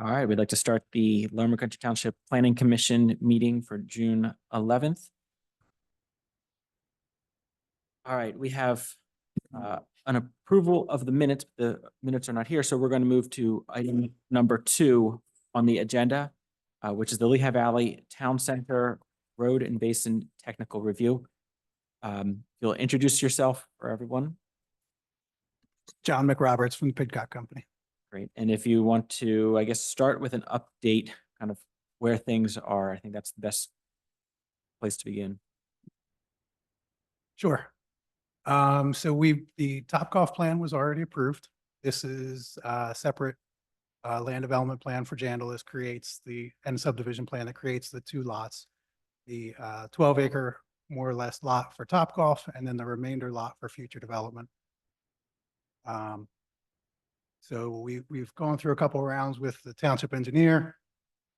All right, we'd like to start the Larimer Country Township Planning Commission meeting for June 11th. All right, we have an approval of the minutes. The minutes are not here, so we're going to move to item number 2 on the agenda, which is the Lehigh Valley Town Center Road and Basin Technical Review. You'll introduce yourself for everyone. John McRoberts from the Pidcock Company. Great. And if you want to, I guess, start with an update, kind of where things are, I think that's the best place to begin. Sure. So the Topgolf plan was already approved. This is a separate land development plan for Jandalis and subdivision plan that creates the 2 lots. The 12-acre, more or less, lot for Topgolf, and then the remainder lot for future development. So we've gone through a couple of rounds with the township engineer,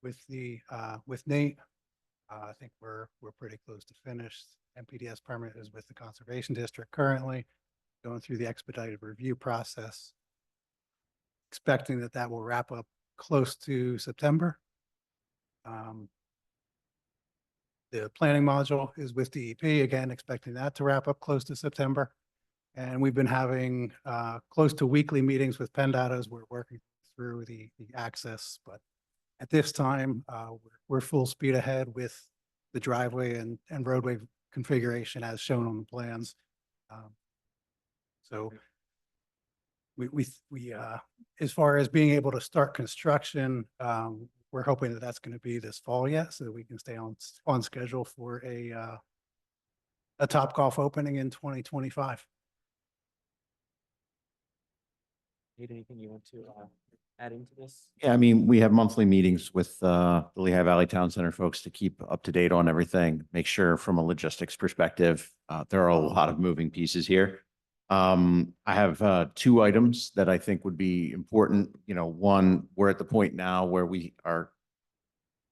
with Nate. I think we're pretty close to finished. MPDS permit is with the Conservation District currently, going through the expedited review process. Expecting that will wrap up close to September. The planning module is with DEP, again, expecting that to wrap up close to September. And we've been having close to weekly meetings with PennDOT as we're working through the access. But at this time, we're full speed ahead with the driveway and roadway configuration as shown on the plans. So we as far as being able to start construction, we're hoping that that's going to be this fall yet, so that we can stay on schedule for a Topgolf opening in 2025. Need anything you want to add into this? Yeah, I mean, we have monthly meetings with the Lehigh Valley Town Center folks to keep up to date on everything, make sure from a logistics perspective, there are a lot of moving pieces here. I have 2 items that I think would be important. You know, one, we're at the point now where we are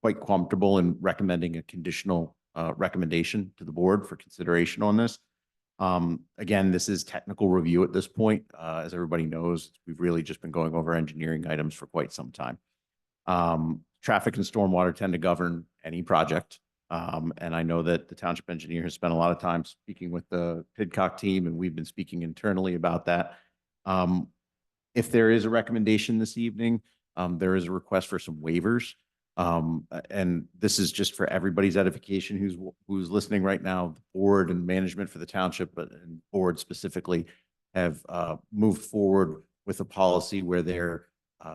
quite comfortable in recommending a conditional recommendation to the board for consideration on this. Again, this is technical review at this point. As everybody knows, we've really just been going over engineering items for quite some time. Traffic and stormwater tend to govern any project. And I know that the township engineer has spent a lot of time speaking with the Pidcock team, and we've been speaking internally about that. If there is a recommendation this evening, there is a request for some waivers. And this is just for everybody's edification who's listening right now. The board and management for the township, but and board specifically, have moved forward with a policy where they're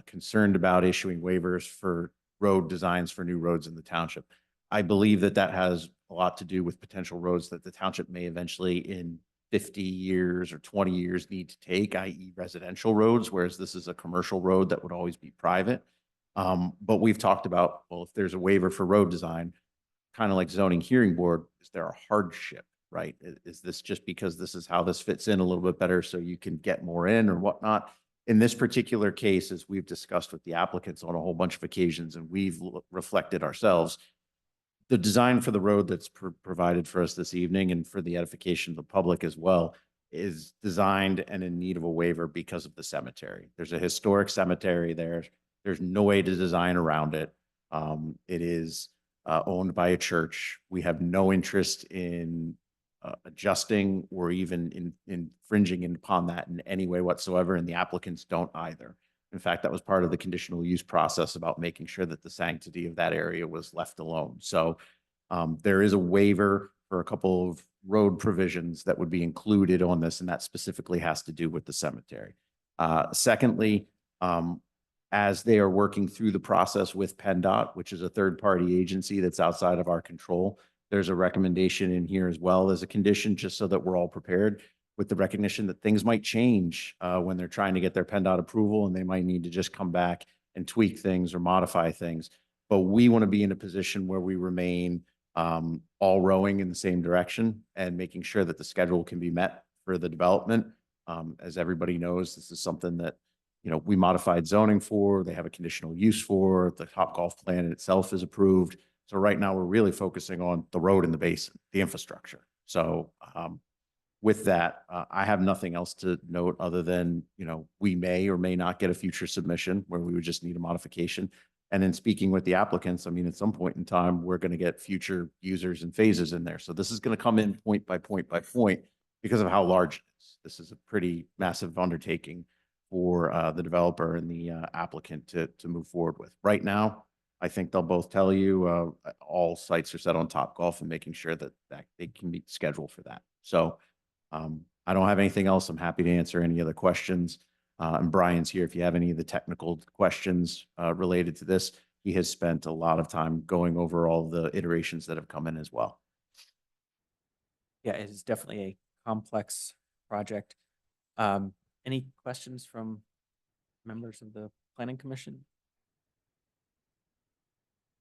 concerned about issuing waivers for road designs for new roads in the township. I believe that has a lot to do with potential roads that the township may eventually in 50 years or 20 years need to take, i.e. residential roads, whereas this is a commercial road that would always be private. But we've talked about, well, if there's a waiver for road design, kind of like zoning hearing board, is there a hardship, right? Is this just because this is how this fits in a little bit better so you can get more in or whatnot? In this particular case, as we've discussed with the applicants on a whole bunch of occasions, and we've reflected ourselves, the design for the road that's provided for us this evening and for the edification of the public as well is designed and in need of a waiver because of the cemetery. There's a historic cemetery there. There's no way to design around it. It is owned by a church. We have no interest in adjusting or even infringing upon that in any way whatsoever, and the applicants don't either. In fact, that was part of the conditional use process about making sure that the sanctity of that area was left alone. So there is a waiver for a couple of road provisions that would be included on this, and that specifically has to do with the cemetery. Secondly, as they are working through the process with PennDOT, which is a third-party agency that's outside of our control, there's a recommendation in here as well as a condition, just so that we're all prepared, with the recognition that things might change when they're trying to get their PennDOT approval, and they might need to just come back and tweak things or modify things. But we want to be in a position where we remain all rowing in the same direction and making sure that the schedule can be met for the development. As everybody knows, this is something that, you know, we modified zoning for, they have a conditional use for, the Topgolf plan itself is approved. So right now we're really focusing on the road and the basin, the infrastructure. So with that, I have nothing else to note other than, we may or may not get a future submission where we would just need a modification. And in speaking with the applicants, I mean, at some point in time, we're going to get future users and phases in there. So this is going to come in point by point by point because of how large it is. This is a pretty massive undertaking for the developer and the applicant to move forward with. Right now, I think they'll both tell you all sites are set on Topgolf and making sure that they can be scheduled for that. So I don't have anything else. I'm happy to answer any other questions. And Brian's here if you have any of the technical questions related to this. He has spent a lot of time going over all the iterations that have come in as well. Yeah, it is definitely a complex project. Any questions from members of the planning commission?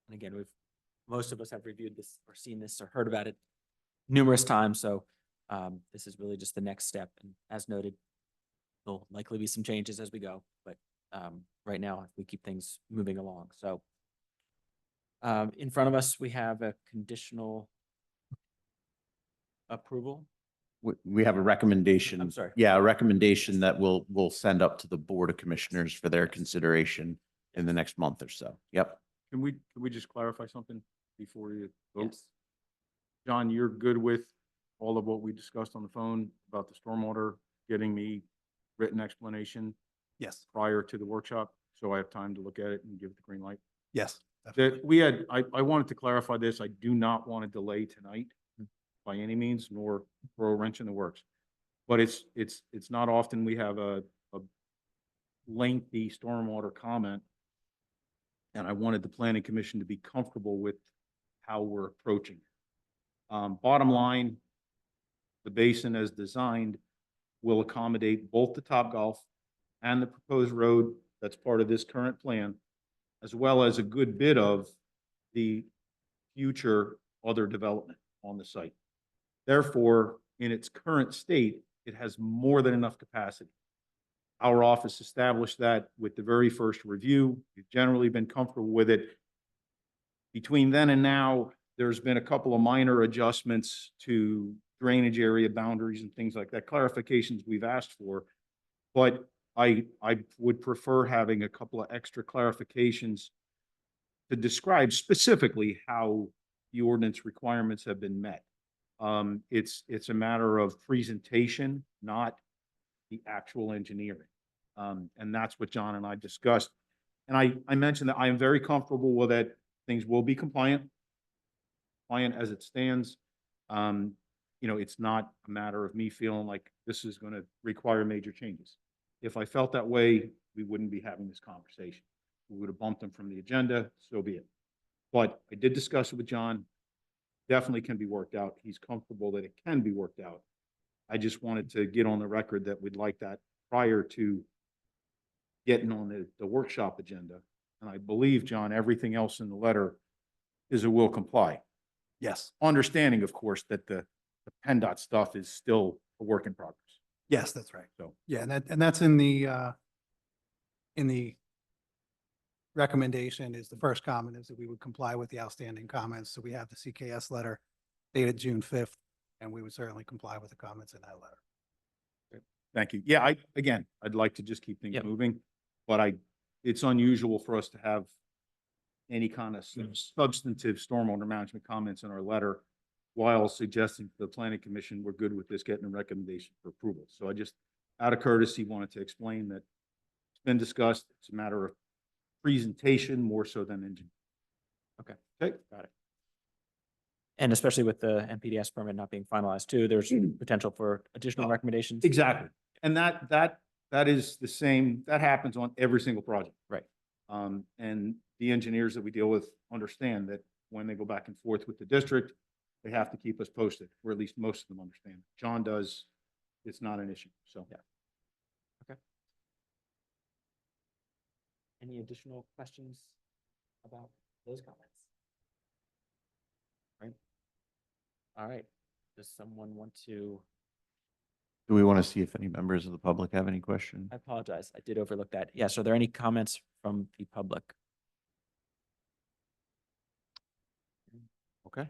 And again, most of us have reviewed this or seen this or heard about it numerous times. So this is really just the next step. And as noted, there'll likely be some changes as we go, but right now we keep things moving along. So in front of us, we have a conditional approval. We have a recommendation. I'm sorry. Yeah, a recommendation that we'll send up to the Board of Commissioners for their consideration in the next month or so. Yep. Can we just clarify something before you vote? Yes. John, you're good with all of what we discussed on the phone about the stormwater, getting me written explanation Yes, prior to the workshop, so I have time to look at it and give it the green light? yes. That I wanted to clarify this. I do not want to delay tonight by any means, nor throw a wrench in the works. But it's not often we have a lengthy stormwater comment. And I wanted the planning commission to be comfortable with how we're approaching it. Bottom line, the basin as designed will accommodate both the Topgolf and the proposed road that's part of this current plan, as well as a good bit of the future other development on the site. Therefore, in its current state, it has more than enough capacity. Our office established that with the very first review. We've generally been comfortable with it. Between then and now, there's been a couple of minor adjustments to drainage area boundaries and things like that, clarifications we've asked for. But I would prefer having a couple of extra clarifications to describe specifically how the ordinance requirements have been met. It's a matter of presentation, not the actual engineering. And that's what John and I discussed. And I mentioned that I am very comfortable with that things will be compliant as it stands. It's not a matter of me feeling like this is going to require major changes. If I felt that way, we wouldn't be having this conversation. We would have bumped them from the agenda, so be it. But I did discuss it with John. Definitely can be worked out. He's comfortable that it can be worked out. I just wanted to get on the record that we'd like that prior to getting on the workshop agenda. And I believe, John, everything else in the letter is a will comply. Yes, Understanding, of course, that the PennDOT stuff is still a work in progress. yes, that's right. So, Yeah, and that's in the recommendation is the first comment is that we would comply with the outstanding comments. So we have the CKS letter dated June 5th, and we would certainly comply with the comments in that letter. thank you. Yeah, I'd like to just keep things Yep. moving, but it's unusual for us to have any kind of substantive stormwater management comments in our letter while suggesting to the planning commission, we're good with this, getting a recommendation for approval. So I just, out of courtesy, wanted to explain that it's been discussed. It's a matter of presentation more so than engineering. Okay. Okay, got it. And especially with the NPDS permit not being finalized too, there's potential for additional Oh, recommendations. Exactly. And that is the same, that happens on every single project. Right. And the engineers that we deal with understand that when they go back and forth with the district, they have to keep us posted, or at least most of them understand. John does, it's not an issue, so. Yeah. Any additional questions about those comments? Right. All right. Does someone want to? Do we want to see if any members of the public have any questions? I apologize. I did overlook that. Yes. Are there any comments from the public? Okay.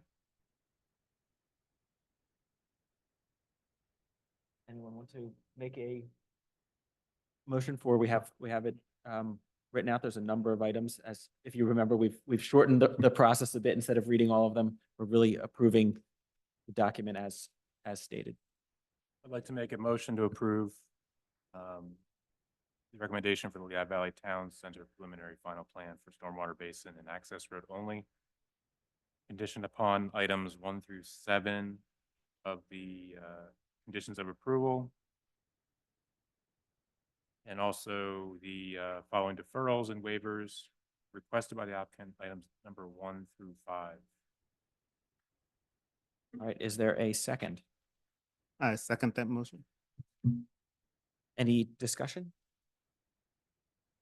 Anyone want to make a motion for, we have it written out. There's a number of items. As if you remember, we've shortened the process a bit. Instead of reading all of them, we're really approving the document as stated. I'd like to make a motion to approve the recommendation for the Lehigh Valley Town Center preliminary final plan for stormwater basin and access road only, conditioned upon items 1 through 7 of the conditions of approval, and also the following deferrals and waivers requested by the applicant, items number 1 through 5. All right, is there a second? I second that motion. Any discussion?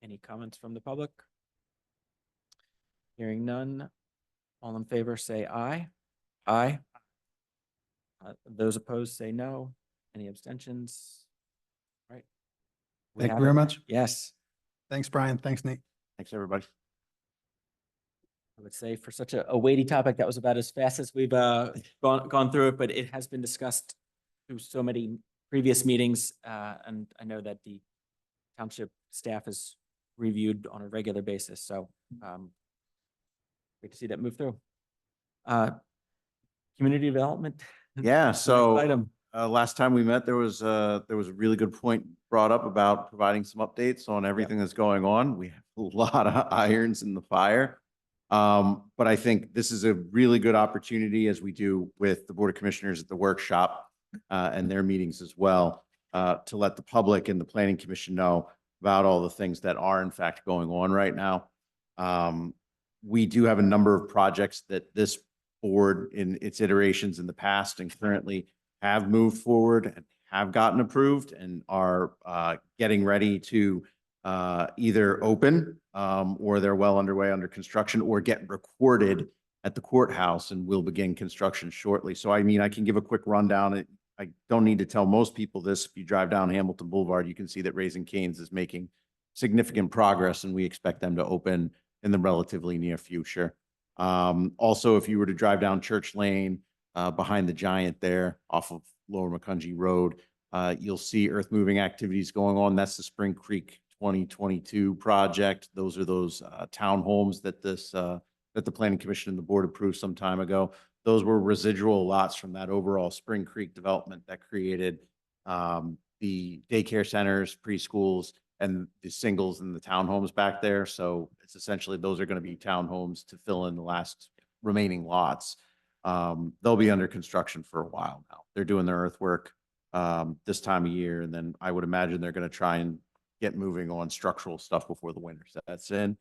Any comments from the public? Hearing none. All in favor, say aye. Aye. Those opposed, say no. Any abstentions? All right. We Thank you have very it. much. Yes, Thanks, Brian. Thanks, Nate. Thanks, everybody. I would say for such a weighty topic, that was about as fast as we've gone through it, but it has been discussed through so many previous meetings. And I know that the township staff is reviewed on a regular basis, so great to see that move through. Community development. Yeah, Next so item. last time we met, there was a really good point brought up about providing some updates on everything that's going on. We have a lot of irons in the fire. But I think this is a really good opportunity, as we do with the Board of Commissioners at the workshop and their meetings as well, to let the public and the Planning Commission know about all the things that are in fact going on right now. We do have a number of projects that this board in its iterations in the past and currently have moved forward and have gotten approved and are getting ready to either open or they're well underway under construction or get recorded at the courthouse and will begin construction shortly. So I mean, I can give a quick rundown. I don't need to tell most people this. If you drive down Hamilton Boulevard, you can see that Raising Cane's is making significant progress, and we expect them to open in the relatively near future. Also, if you were to drive down Church Lane behind the Giant there off of Lower Macungie Road, you'll see earth moving activities going on. That's the Spring Creek 2022 project. Those are those townhomes that that the Planning Commission and the board approved some time ago. Those were residual lots from that overall Spring Creek development that created the daycare centers, preschools, and the singles and the townhomes back there. So it's essentially, those are going to be townhomes to fill in the last remaining lots. They'll be under construction for a while now. They're doing their earthwork this time of year, and then I would imagine they're going to try and get moving on structural stuff before the winter sets in.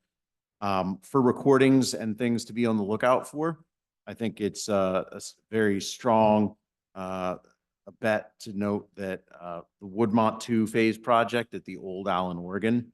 For recordings and things to be on the lookout for, I think it's a very strong a bet to note that the Woodmont 2 phase project at the old Allen, Oregon,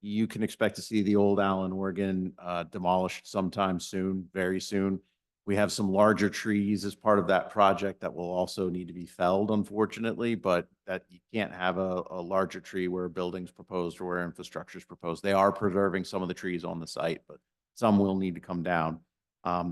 you can expect to see the old Allen, Oregon demolished sometime soon, very soon. We have some larger trees as part of that project that will also need to be felled, unfortunately, but that you can't have a larger tree where a building's proposed or where infrastructure is proposed. They are preserving some of the trees on the site, but some will need to come down.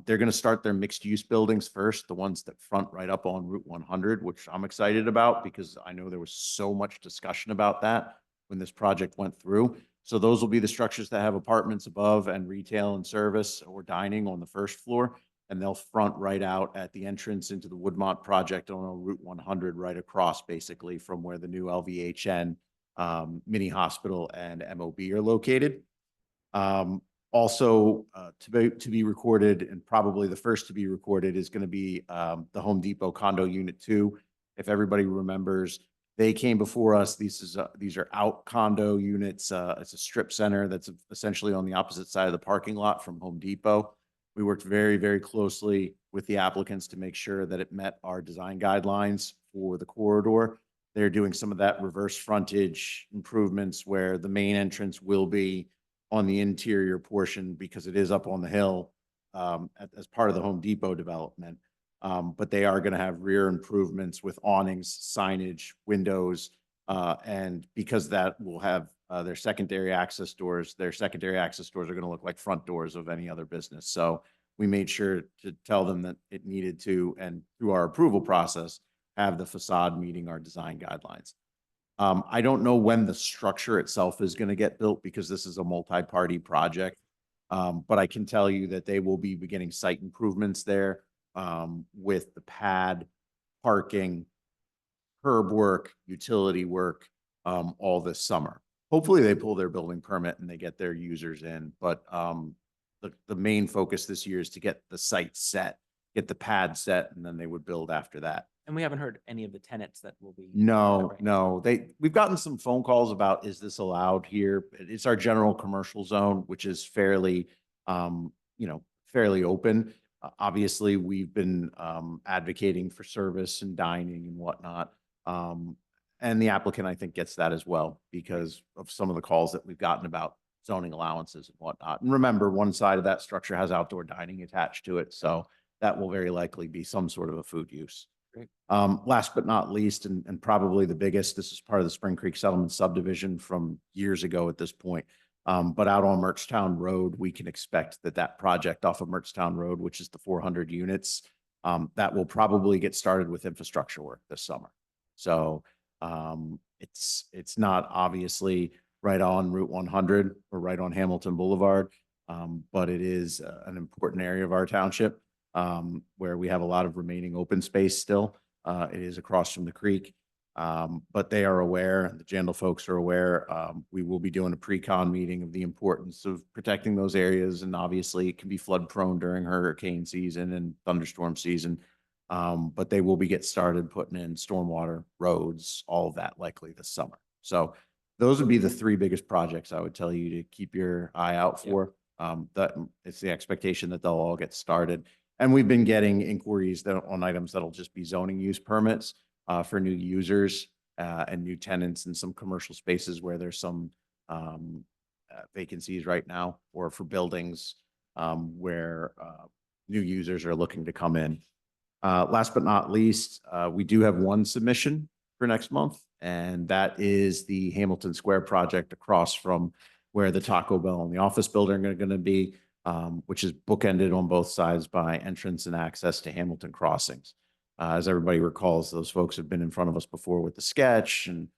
They're going to start their mixed use buildings first, the ones that front right up on Route 100, which I'm excited about because I know there was so much discussion about that when this project went through. So those will be the structures that have apartments above and retail and service or dining on the first floor. And they'll front right out at the entrance into the Woodmont project on Route 100, right across basically from where the new LVHN mini hospital and MOB are located. Also, to be recorded, and probably the first to be recorded, is going to be the Home Depot Condo Unit 2. If everybody remembers, they came before us. These are out condo units. It's a strip center that's essentially on the opposite side of the parking lot from Home Depot. We worked very, very closely with the applicants to make sure that it met our design guidelines for the corridor. They're doing some of that reverse frontage improvements where the main entrance will be on the interior portion because it is up on the hill as part of the Home Depot development. But they are going to have rear improvements with awnings, signage, windows, and because that will have their secondary access doors are going to look like front doors of any other business. So we made sure to tell them that it needed to, and through our approval process, have the facade meeting our design guidelines. I don't know when the structure itself is going to get built because this is a multi-party project. But I can tell you that they will be beginning site improvements there, with the pad, parking, curb work, utility work, all this summer. Hopefully they pull their building permit and they get their users in, but, the main focus this year is to get the site set, get the pad set, and then they would build after that. And we haven't heard any of the tenants that will be. No, Right. no, we've gotten some phone calls about, is this allowed here? It's our general commercial zone, which is fairly, fairly open. Obviously, we've been, advocating for service and dining and whatnot. And the applicant, I think, gets that as well because of some of the calls that we've gotten about zoning allowances and whatnot. And remember, one side of that structure has outdoor dining attached to it, so that will very likely be some sort of a food use. Great. Last but not least, and probably the biggest, this is part of the Spring Creek Settlement subdivision from years ago at this point. But out on Mertztown Road, we can expect that project off of Mertztown Road, which is the 400 units, that will probably get started with infrastructure work this summer. So it's not obviously right on Route 100 or right on Hamilton Boulevard, but it is an important area of our township, where we have a lot of remaining open space still. It is across from the creek, but they are aware, the Jandal folks are aware. We will be doing a pre-con meeting of the importance of protecting those areas, and obviously it can be flood prone during hurricane season and thunderstorm season. But they will be get started putting in stormwater, roads, all of that likely this summer. So those would be the three biggest projects I would tell you to keep your eye out for. That it's the expectation that they'll all get started. And we've been getting inquiries on items that'll just be zoning use permits, for new users, and new tenants in some commercial spaces where there's some, vacancies right now, or for buildings, where, new users are looking to come in. Last but not least, we do have one submission for next month, and that is the Hamilton Square project across from where the Taco Bell and the office building are going to be, which is bookended on both sides by entrance and access to Hamilton Crossings. As everybody recalls, those folks have been in front of us before with the sketch and,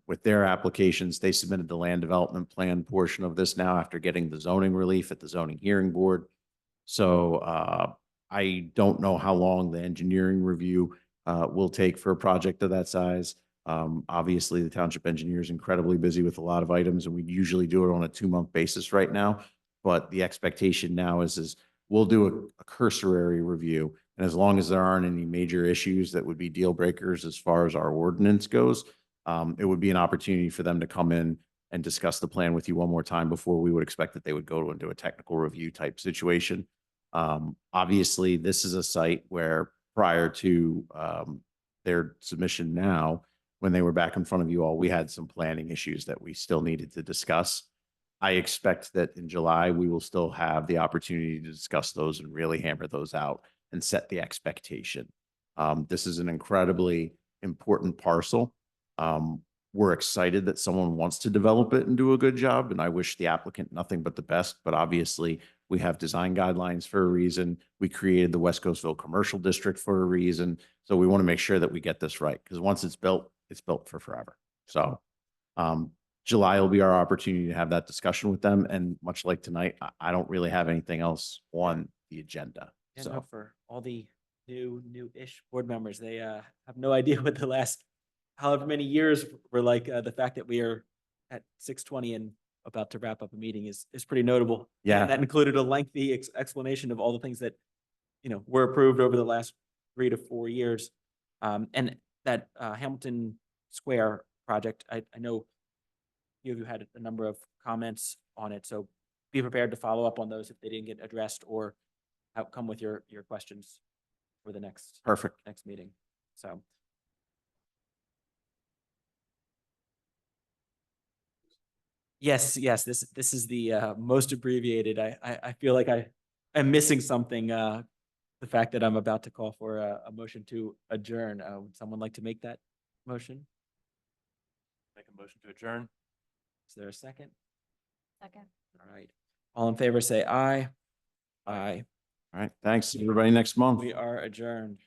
with their applications. They submitted the land development plan portion of this now after getting the zoning relief at the zoning hearing board. So, I don't know how long the engineering review will take for a project of that size. Obviously, the township engineer is incredibly busy with a lot of items, and we usually do it on a 2-month basis right now. But the expectation now is we'll do a cursory review, and as long as there aren't any major issues that would be deal breakers as far as our ordinance goes, it would be an opportunity for them to come in and discuss the plan with you one more time before we would expect that they would go into a technical review type situation. Obviously, this is a site where prior to their submission now, when they were back in front of you all, we had some planning issues that we still needed to discuss. I expect that in July, we will still have the opportunity to discuss those and really hammer those out and set the expectation. This is an incredibly important parcel. We're excited that someone wants to develop it and do a good job, and I wish the applicant nothing but the best, but obviously we have design guidelines for a reason. We created the West Coastville Commercial District for a reason. So we want to make sure that we get this right, because once it's built for forever. So July will be our opportunity to have that discussion with them. And much like tonight, I don't really have anything else on the agenda. Yeah, So no, for all the new-ish board members, they have no idea what the last however many years were like. The fact that we are at 6:20 and about to wrap up a meeting is pretty notable. Yeah. And that included a lengthy explanation of all the things that, were approved over the last 3 to 4 years. And that Hamilton Square project, I know you had a number of comments on it, so be prepared to follow up on those if they didn't get addressed, or come with your questions for the next meeting. So. Yes, this is the most abbreviated. I feel like I'm missing something. The fact that I'm about to call for a motion to adjourn. Would someone like to make that motion? Make a motion to adjourn. Is there a second? Second. All right. All in favor, say aye. Aye. all right, thanks everybody next month. We are adjourned.